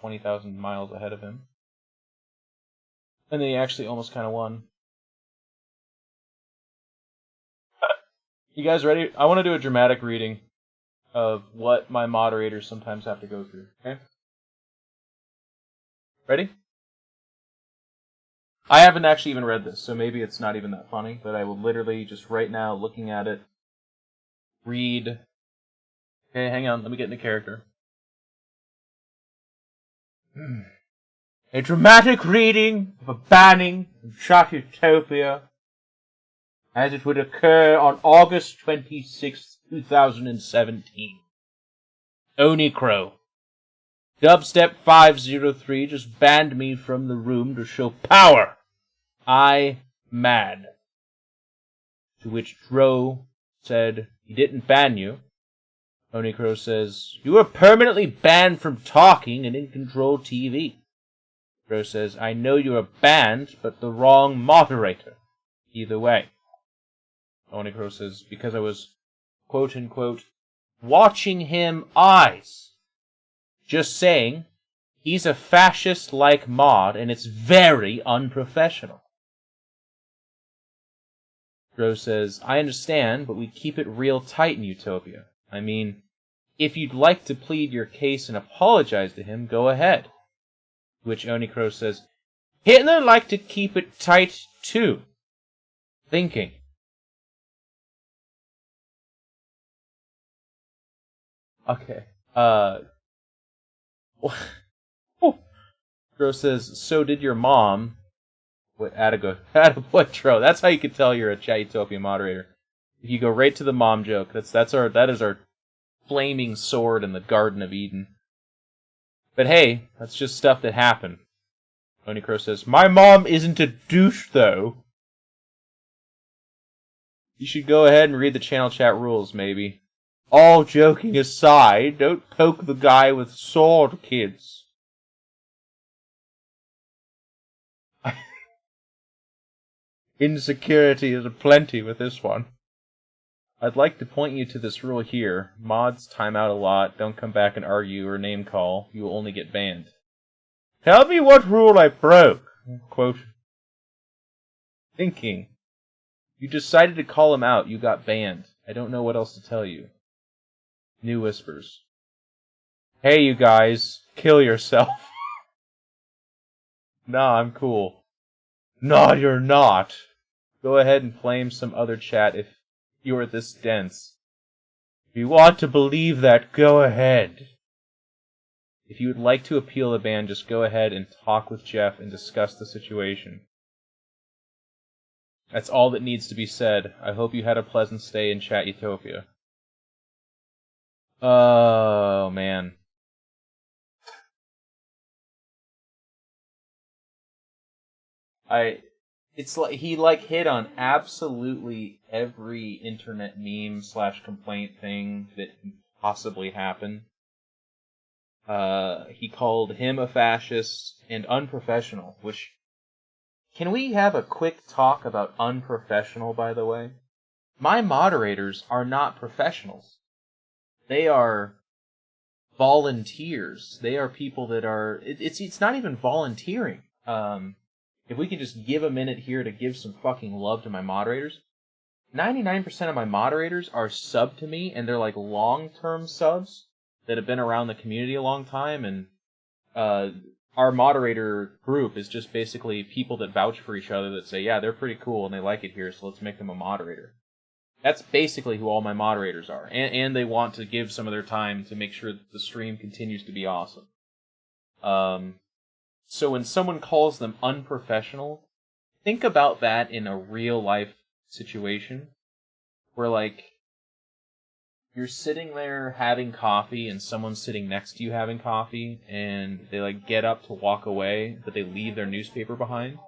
20,000 miles ahead of him. And then he actually almost kind of won. You guys ready? I want to do a dramatic reading of what my moderators sometimes have to go through, okay? Ready? I haven't actually even read this, so maybe it's not even that funny, but I will literally just right now, looking at it, read. Okay, hang on, let me get into character. A dramatic reading of a banning of Shot Utopia as it would occur on August 26th, 2017. Onicro. Dubstep 503 just banned me from the room to show power. I mad. To which Dro said, he didn't ban you. Onicro says, you were permanently banned from talking and in Control TV. Dro says, I know you were banned, but the wrong moderator. Either way. Onicro says, because I was, quote unquote, watching him eyes. Just saying, he's a fascist-like mod, and it's very unprofessional. Dro says, I understand, but we keep it real tight in Utopia. I mean, if you'd like to plead your case and apologize to him, go ahead. To which Onicro says, Hitler liked to keep it tight, too. Thinking. Okay, Dro says, so did your mom. What, attaboy, Dro. That's how you can tell you're a Chat Utopia moderator. If you go right to the mom joke, that is our flaming sword in the Garden of Eden. But hey, that's just stuff that happened. Onicro says, my mom isn't a douche, though. You should go ahead and read the channel chat rules, maybe. All joking aside, don't poke the guy with sword, kids. Insecurity is aplenty with this one. I'd like to point you to this rule here. Mods time out a lot, don't come back and argue or name call. You will only get banned. Tell me what rule I broke. Quote. Thinking. You decided to call him out, you got banned. I don't know what else to tell you. New whispers. Hey you guys, kill yourself. Nah, I'm cool. Nah, you're not. Go ahead and flame some other chat if you are this dense. If you want to believe that, go ahead. If you would like to appeal the ban, just go ahead and talk with Jeff and discuss the situation. That's all that needs to be said. I hope you had a pleasant stay in Chat Utopia. Oh, man. It's like he hit on absolutely every internet meme / complaint thing that can possibly happen. He called him a fascist and unprofessional, which... Can we have a quick talk about unprofessional, by the way? My moderators are not professionals. They are volunteers. They are people that are... It's not even volunteering. If we could just give a minute here to give some fucking love to my moderators. 99% of my moderators are sub to me, and they're like long-term subs that have been around the community a long time, and our moderator group is just basically people that vouch for each other that say, yeah, they're pretty cool and they like it here, so let's make them a moderator. That's basically who all my moderators are, and they want to give some of their time to make sure that the stream continues to be awesome. So when someone calls them unprofessional, think about that in a real-life situation where, like, you're sitting there having coffee and someone's sitting next to you having coffee and they, like, get up to walk away, but they leave their newspaper behind.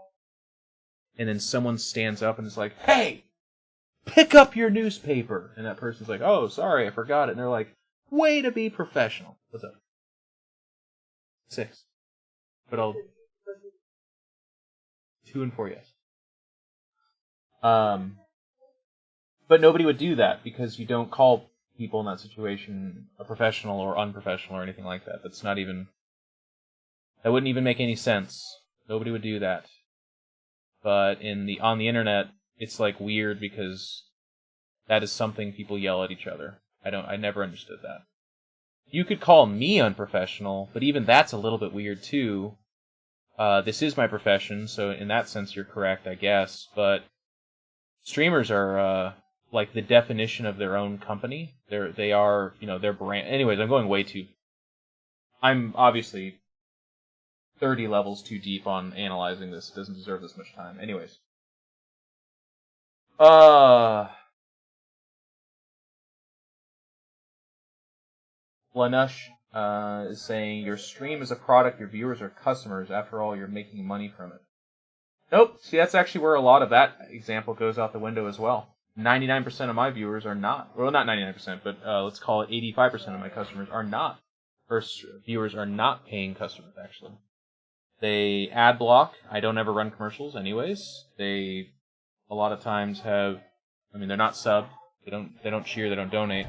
And then someone stands up and is like, hey, pick up your newspaper! And that person's like, oh, sorry, I forgot it. And they're like, way to be professional. What's up? 6. But I'll... 2 and 4, yes. But nobody would do that because you don't call people in that situation a professional or unprofessional or anything like that. That's not even... That wouldn't even make any sense. Nobody would do that. But on the internet, it's like weird because that is something people yell at each other. I never understood that. You could call me unprofessional, but even that's a little bit weird too. This is my profession, so in that sense you're correct, I guess. But streamers are like the definition of their own company. They are, their brand. Anyways, I'm going way too. I'm obviously 30 levels too deep on analyzing this. It doesn't deserve this much time. Anyways. Lanush is saying, your stream is a product, your viewers are customers. After all, you're making money from it. Nope. See, that's actually where a lot of that example goes out the window as well. 99% of my viewers are not. Well, not 99%, but let's call it 85% of my customers are not. First, viewers are not paying customers, actually. They ad block. I don't ever run commercials anyways. They, a lot of times they're not subbed. They don't cheer, they don't donate.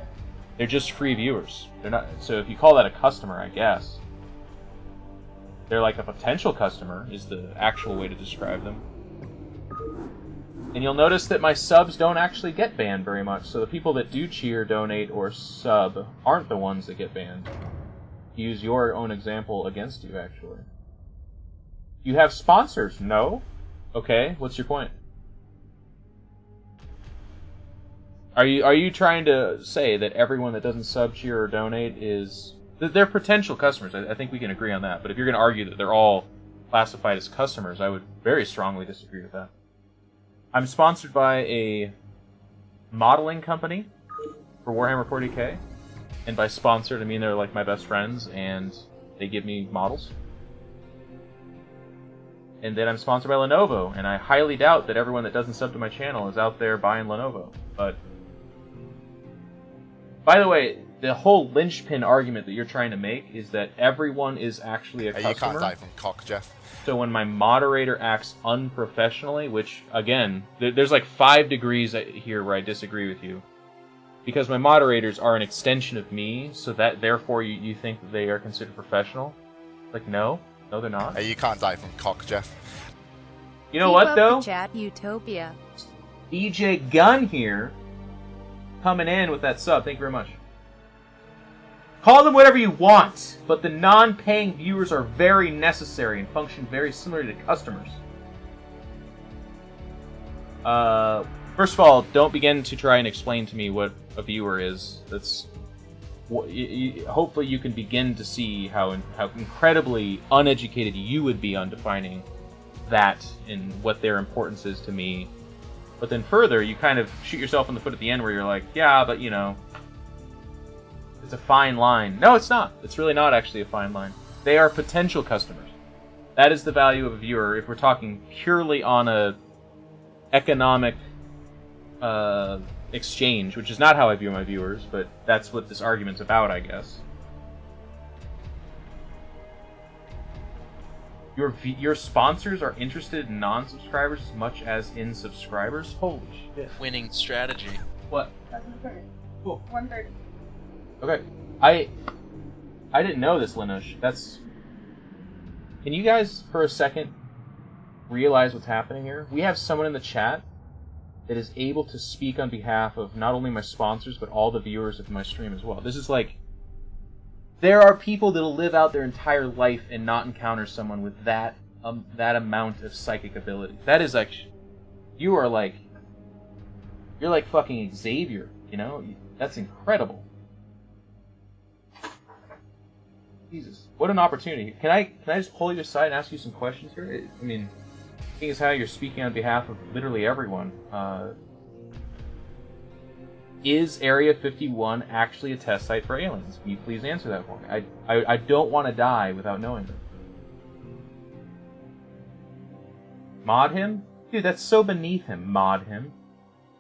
They're just free viewers. They're not. So if you call that a customer, I guess. They're like a potential customer is the actual way to describe them. And you'll notice that my subs don't actually get banned very much. So the people that do cheer, donate, or sub aren't the ones that get banned. Use your own example against you, actually. You have sponsors? No? Okay, what's your point? Are you trying to say that everyone that doesn't sub, cheer, or donate is... They're potential customers. I think we can agree on that. But if you're going to argue that they're all classified as customers, I would very strongly disagree with that. I'm sponsored by a modeling company for Warhammer 40k. And by sponsored, I mean they're like my best friends, and they give me models. And then I'm sponsored by Lenovo, and I highly doubt that everyone that doesn't sub to my channel is out there buying Lenovo. But... By the way, the whole linchpin argument that you're trying to make is that everyone is actually a customer. You can't die from cock, Jeff. So when my moderator acts unprofessionally, which, again, there's like 5 degrees here where I disagree with you. Because my moderators are an extension of me, so that therefore you think that they are considered professional? Like, no. No, they're not. You can't die from cock, Jeff. You know what, though? Chat Utopia. DJ Gunn here, coming in with that sub. Thank you very much. Call them whatever you want, but the non-paying viewers are very necessary and function very similarly to customers. First of all, don't begin to try and explain to me what a viewer is. That's hopefully you can begin to see how incredibly uneducated you would be on defining that and what their importance is to me. But then further, you kind of shoot yourself in the foot at the end where you're like, yeah, but it's a fine line. No, it's not. It's really not actually a fine line. They are potential customers. That is the value of a viewer if we're talking purely on a economic exchange, which is not how I view my viewers, but that's what this argument's about, I guess. Your sponsors are interested in non-subscribers as much as in subscribers? Holy shit. Winning strategy. What? 1:30. Cool. 1:30. Okay. I didn't know this, Lenosh. Can you guys, for a second, realize what's happening here? We have someone in the chat that is able to speak on behalf of not only my sponsors, but all the viewers of my stream as well. This is like... There are people that'll live out their entire life and not encounter someone with that amount of psychic ability. That is like... You're like fucking Xavier, That's incredible. Jesus. What an opportunity. Can I just pull you aside and ask you some questions here? I mean... Seeing as how you're speaking on behalf of literally everyone, is Area 51 actually a test site for aliens? Can you please answer that for me? I don't want to die without knowing that. Mod him? Dude, that's so beneath him. Mod him?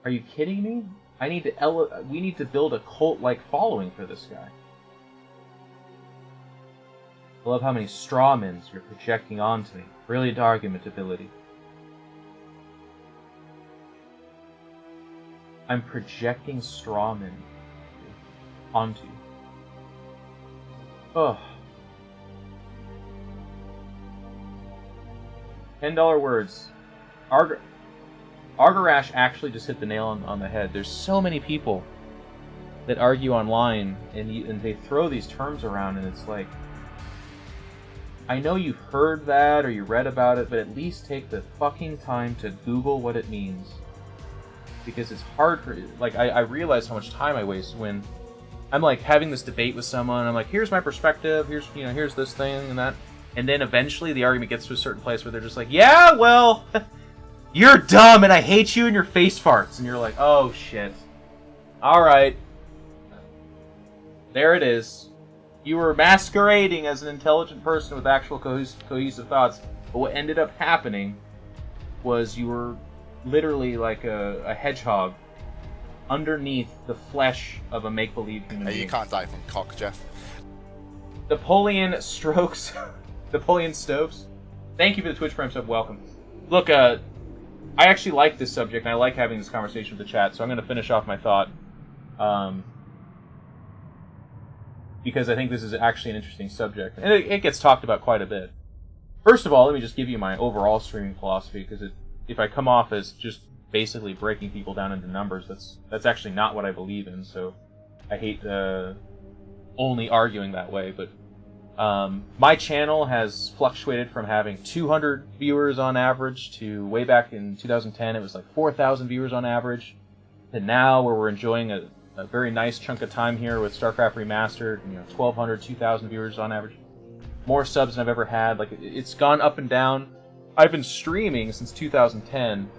Are you kidding me? We need to build a cult-like following for this guy. I love how many strawmans you're projecting onto me. Brilliant argument ability. I'm projecting strawmen onto you. Ugh. $10 words. Argarash actually just hit the nail on the head. There's so many people that argue online, and they throw these terms around, and it's like, I know you've heard that or you read about it, but at least take the fucking time to Google what it means. Because it's hard for, like, I realize how much time I waste when I'm like having this debate with someone. I'm like, here's my perspective, here's this thing and that, and then eventually the argument gets to a certain place where they're just like, yeah, well, you're dumb and I hate you and your face farts, and you're like, oh shit, all right, there it is. You were masquerading as an intelligent person with actual cohesive thoughts, but what ended up happening was you were literally like a hedgehog underneath the flesh of a make-believe human being. You can't die from cock, Jeff. Napoleon Stokes. Thank you for the Twitch Prime sub. Welcome. Look, I actually like this subject, and I like having this conversation with the chat, so I'm going to finish off my thought. Because I think this is actually an interesting subject. And it gets talked about quite a bit. First of all, let me just give you my overall streaming philosophy, because if I come off as just basically breaking people down into numbers, that's actually not what I believe in, so I hate only arguing that way. But my channel has fluctuated from having 200 viewers on average to way back in 2010 it was like 4,000 viewers on average, to now where we're enjoying a very nice chunk of time here with StarCraft Remastered, 1,200, 2,000 viewers on average. More subs than I've ever had. Like, it's gone up and down. I've been streaming since 2010,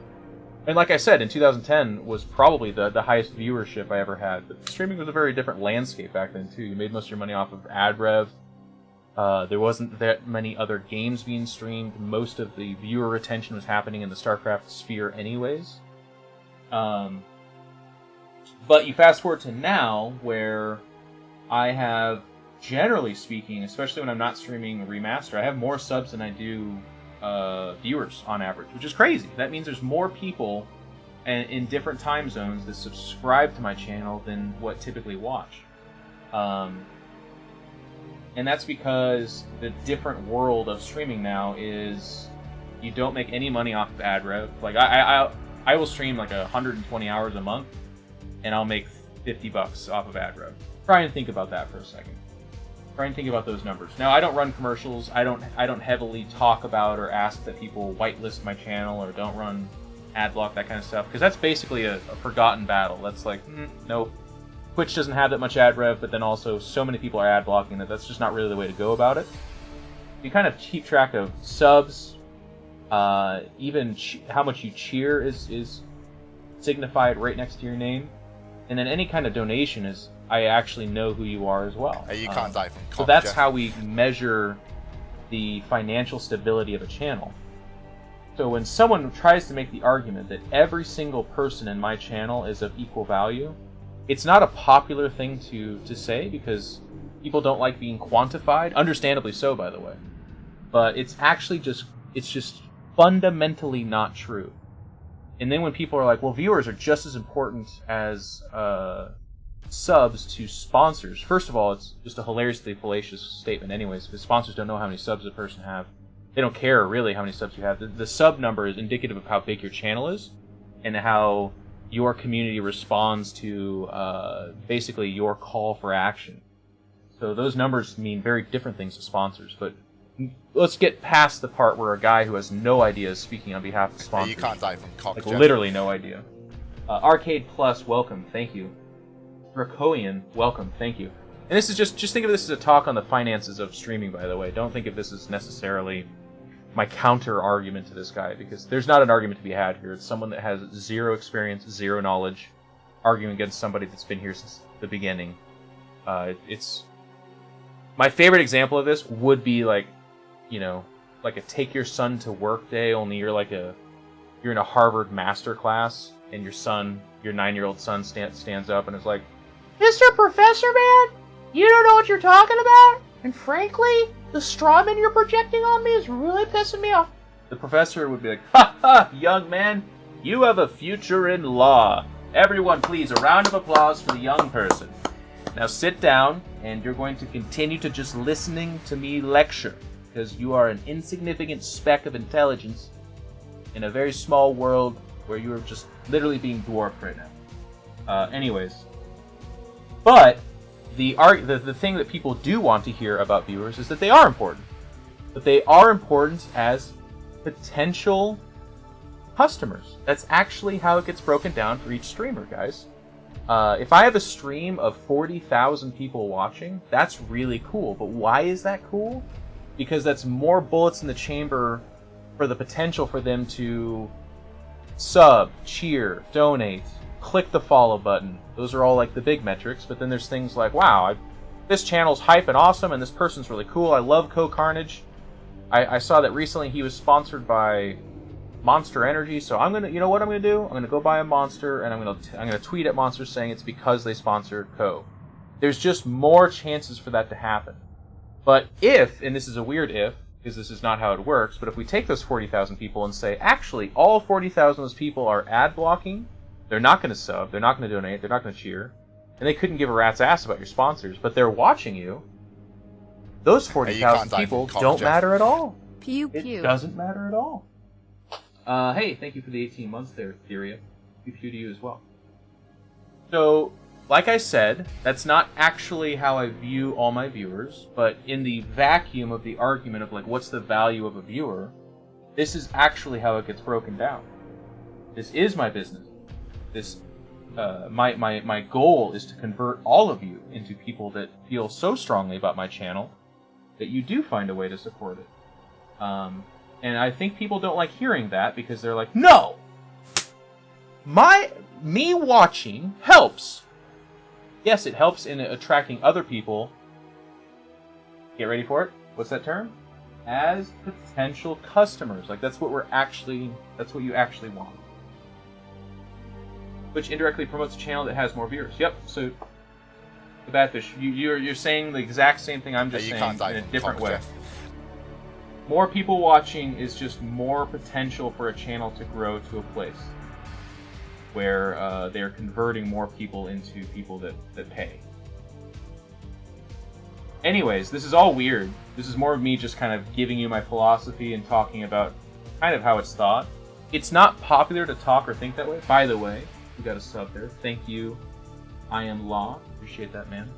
and like I said, in 2010 was probably the highest viewership I ever had. But streaming was a very different landscape back then too. You made most of your money off of ad rev. There wasn't that many other games being streamed. Most of the viewer retention was happening in the StarCraft sphere anyways. But you fast forward to now, where I have, generally speaking, especially when I'm not streaming Remaster, I have more subs than I do viewers on average, which is crazy. That means there's more people in different time zones that subscribe to my channel than what typically watch. And that's because the different world of streaming now is you don't make any money off of ad rev. Like, I will stream like 120 hours a month, and I'll make $50 off of ad rev. Try and think about that for a second. Try and think about those numbers. Now, I don't run commercials. I don't heavily talk about or ask that people whitelist my channel or don't run ad block, that kind of stuff, because that's basically a forgotten battle. That's like, nope. Twitch doesn't have that much ad rev, but then also so many people are ad blocking that's just not really the way to go about it. You kind of keep track of subs, even how much you cheer is signified right next to your name, and then any kind of donation is, I actually know who you are as well. You can't die from cock, so that's Jeff. how we measure the financial stability of a channel. So when someone tries to make the argument that every single person in my channel is of equal value, it's not a popular thing to say, because people don't like being quantified. Understandably so, by the way. But it's actually just fundamentally not true. And then when people are like, well, viewers are just as important as subs to sponsors. First of all, it's just a hilariously fallacious statement anyways, because sponsors don't know how many subs a person have. They don't care really how many subs you have. The sub number is indicative of how big your channel is and how your community responds to basically your call for action. So those numbers mean very different things to sponsors. But let's get past the part where a guy who has no idea is speaking on behalf of sponsors. You can't die from cock, like, Jeff. literally no idea. Arcade Plus, welcome, thank you. Dracoian, welcome, thank you. And this is just think of this as a talk on the finances of streaming, by the way. Don't think of this as necessarily my counter argument to this guy, because there's not an argument to be had here. It's someone that has zero experience, zero knowledge, arguing against somebody that's been here since the beginning. It's my favorite example of this would be like a take your son to work day, only you're in a Harvard master class, and your 9-year-old son stands up and is like, Mr. Professor Man, you don't know what you're talking about? And frankly, the straw man you're projecting on me is really pissing me off. The professor would be like, ha ha, young man, you have a future in law. Everyone, please, a round of applause for the young person. Now sit down, and you're going to continue to just listening to me lecture. because you are an insignificant speck of intelligence in a very small world where you are just literally being dwarfed right now. Anyways. But the thing that people do want to hear about viewers is that they are important. That they are important as potential customers. That's actually how it gets broken down for each streamer, guys. If I have a stream of 40,000 people watching, that's really cool. But why is that cool? Because that's more bullets in the chamber for the potential for them to sub, cheer, donate, click the follow button. Those are all like the big metrics. But then there's things like, wow, this channel's hype and awesome, and this person's really cool. I love Co-Carnage. I saw that recently he was sponsored by Monster Energy, so I'm gonna, you know what I'm gonna do? I'm gonna go buy a Monster, and I'm gonna tweet at Monster saying it's because they sponsored Co. There's just more chances for that to happen. But if, and this is a weird if, because this is not how it works, but if we take those 40,000 people and say, actually, all 40,000 of those people are ad blocking, they're not gonna sub, they're not gonna donate, they're not gonna cheer, and they couldn't give a rat's ass about your sponsors, but they're watching you, those 40,000 people don't matter at all. Pew pew. It doesn't matter at all. Hey, thank you for the 18 months there, Theria. Pew pew to you as well. So, like I said, that's not actually how I view all my viewers, but in the vacuum of the argument of, like, what's the value of a viewer, this is actually how it gets broken down. This is my business. This, my goal is to convert all of you into people that feel so strongly about my channel that you do find a way to support it. And I think people don't like hearing that because they're like, no! Me watching helps. Yes, it helps in attracting other people. Get ready for it. What's that term? As potential customers. Like, that's what you actually want. Which indirectly promotes a channel that has more viewers. Yep, so the Badfish, you're saying the exact same thing I'm just saying in a different way. More people watching is just more potential for a channel to grow to a place where they're converting more people into people that pay. Anyways, this is all weird. This is more of me just kind of giving you my philosophy and talking about kind of how it's thought. It's not popular to talk or think that way. By the way, we got a sub there. Thank you, I Am Law. Appreciate that, man.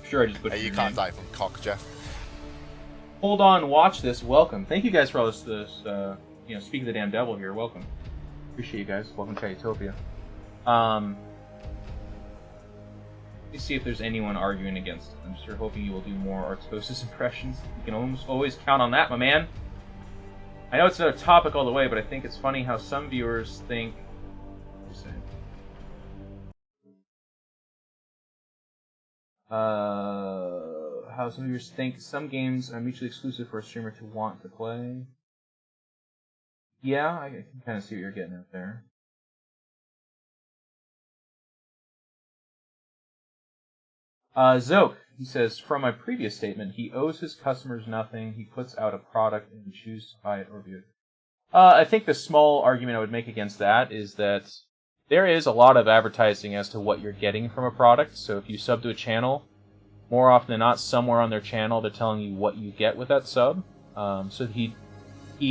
Sure, I just butchered your name. You can't die from cock, Jeff. Hold on, watch this. Welcome. Thank you guys for all this speak of the damn devil here. Welcome. Appreciate you guys. Welcome to Utopia. Let me see if there's anyone arguing against it. I'm sure hoping you will do more Artosis impressions. You can almost always count on that, my man. I know it's not a topic all the way, but I think it's funny how some viewers think... how some viewers think some games are mutually exclusive for a streamer to want to play. Yeah, I can kind of see what you're getting at there. Zoke, he says, from my previous statement, he owes his customers nothing. He puts out a product and chooses to buy it or view it. I think the small argument I would make against that is that there is a lot of advertising as to what you're getting from a product. So if you sub to a channel, more often than not, somewhere on their channel, they're telling you what you get with that sub. So he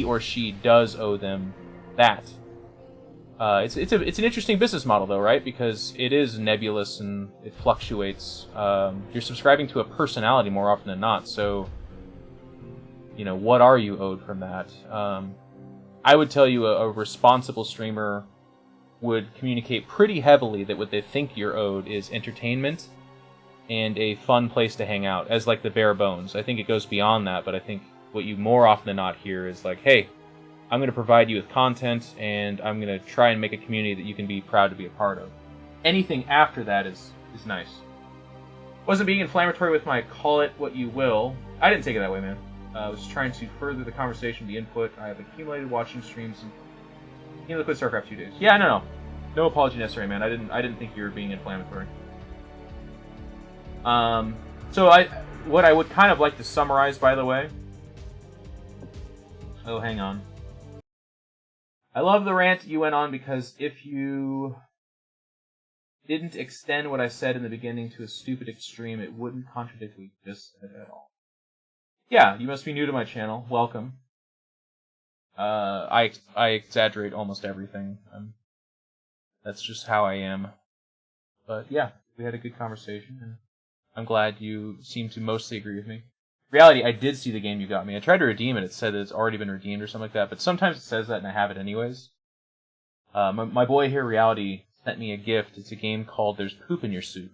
or she does owe them that. It's an interesting business model, though, right? Because it is nebulous and it fluctuates. You're subscribing to a personality more often than not. So, what are you owed from that? I would tell you a responsible streamer would communicate pretty heavily that what they think you're owed is entertainment and a fun place to hang out, as like the bare bones. I think it goes beyond that, but I think what you more often than not hear is like, hey, I'm going to provide you with content, and I'm going to try and make a community that you can be proud to be a part of. Anything after that is nice. Wasn't being inflammatory with my call it what you will. I didn't take it that way, man. I was trying to further the conversation, the input. I have accumulated watching streams and quit StarCraft 2 days. Yeah, no. No apology necessary, man. I didn't think you were being inflammatory. So what I would kind of like to summarize, by the way. Oh, hang on. I love the rant you went on because if you didn't extend what I said in the beginning to a stupid extreme, it wouldn't contradict what you just said at all. Yeah, you must be new to my channel. Welcome. I exaggerate almost everything. That's just how I am. But yeah, we had a good conversation, and I'm glad you seem to mostly agree with me. Reality, I did see the game you got me. I tried to redeem it. It said that it's already been redeemed or something like that, but sometimes it says that and I have it anyways. My boy here, Reality, sent me a gift. It's a game called There's Poop in Your Soup.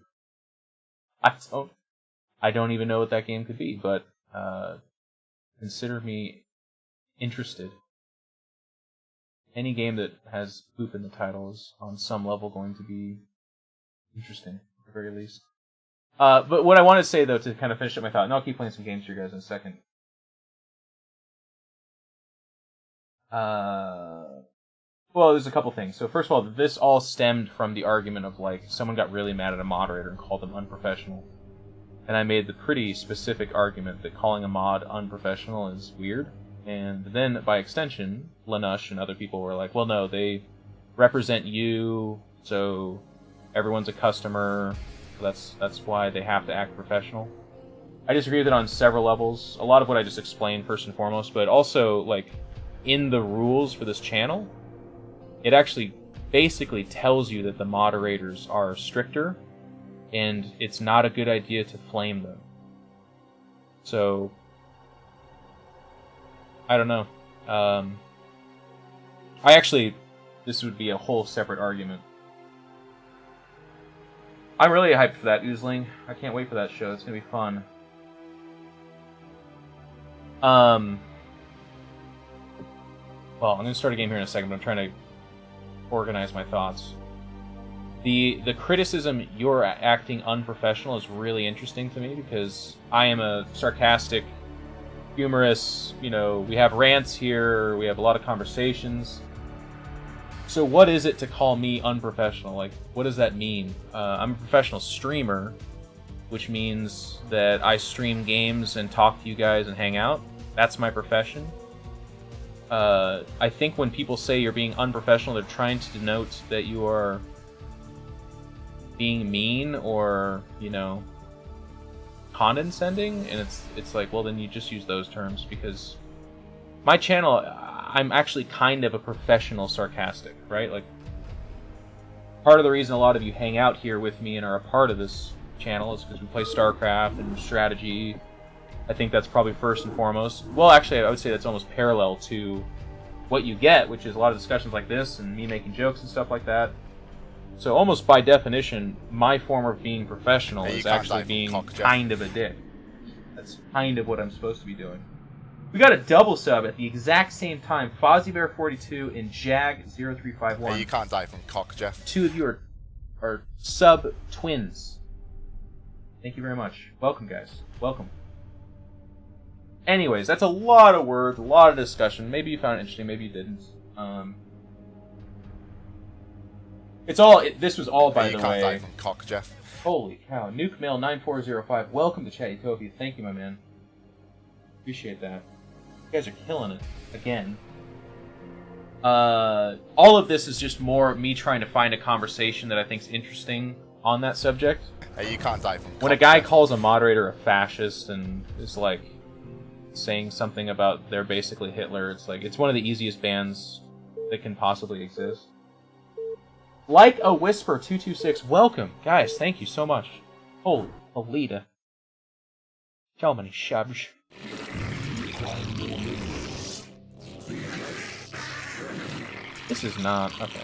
I don't even know what that game could be, but consider me interested. Any game that has poop in the title is on some level going to be interesting, at the very least. But what I want to say, though, to kind of finish up my thought, and I'll keep playing some games for you guys in a second. Well, there's a couple things. So first of all, this all stemmed from the argument of, like, someone got really mad at a moderator and called them unprofessional. And I made the pretty specific argument that calling a mod unprofessional is weird. And then, by extension, Lanush and other people were like, well, no, they represent you, so everyone's a customer, so that's why they have to act professional. I disagree with it on several levels. A lot of what I just explained first and foremost, but also, like, in the rules for this channel, it actually basically tells you that the moderators are stricter, and it's not a good idea to flame them. So, I don't know. This would be a whole separate argument. I'm really hyped for that, Oozling. I can't wait for that show. It's gonna be fun. Well, I'm gonna start a game here in a second, but I'm trying to organize my thoughts. The criticism you're acting unprofessional is really interesting to me because I am a sarcastic, humorous, we have rants here, we have a lot of conversations. So what is it to call me unprofessional? Like, what does that mean? I'm a professional streamer, which means that I stream games and talk to you guys and hang out. That's my profession. I think when people say you're being unprofessional, they're trying to denote that you are being mean or, condescending, and it's like, well, then you just use those terms, because my channel, I'm actually kind of a professional sarcastic, right? Like, part of the reason a lot of you hang out here with me and are a part of this channel is because we play StarCraft and strategy. I think that's probably first and foremost. Well, actually, I would say that's almost parallel to what you get, which is a lot of discussions like this and me making jokes and stuff like that. So almost by definition, my form of being professional is actually being kind of a dick. That's kind of what I'm supposed to be doing. We got a double sub at the exact same time. FozzieBear42 and Jag0351. Hey, you can't die from cock, Jeff. Two of you are sub twins. Thank you very much. Welcome, guys. Welcome. Anyways, that's a lot of words, a lot of discussion. Maybe you found it interesting, maybe you didn't. This was all, by the way. You can't die from cock, Jeff. Holy cow. NukeMail9405. Welcome to Chat Utopia. Thank you, my man. Appreciate that. You guys are killing it. Again. All of this is just more me trying to find a conversation that I think is interesting on that subject. Hey, you can't die from cock, when a guy Jeff. calls a moderator a fascist and is like saying something about they're basically Hitler, it's like, it's one of the easiest bans that can possibly exist. Like a Whisper 226, welcome. Guys, thank you so much. Holy Alita. So many shubs. This is not... okay.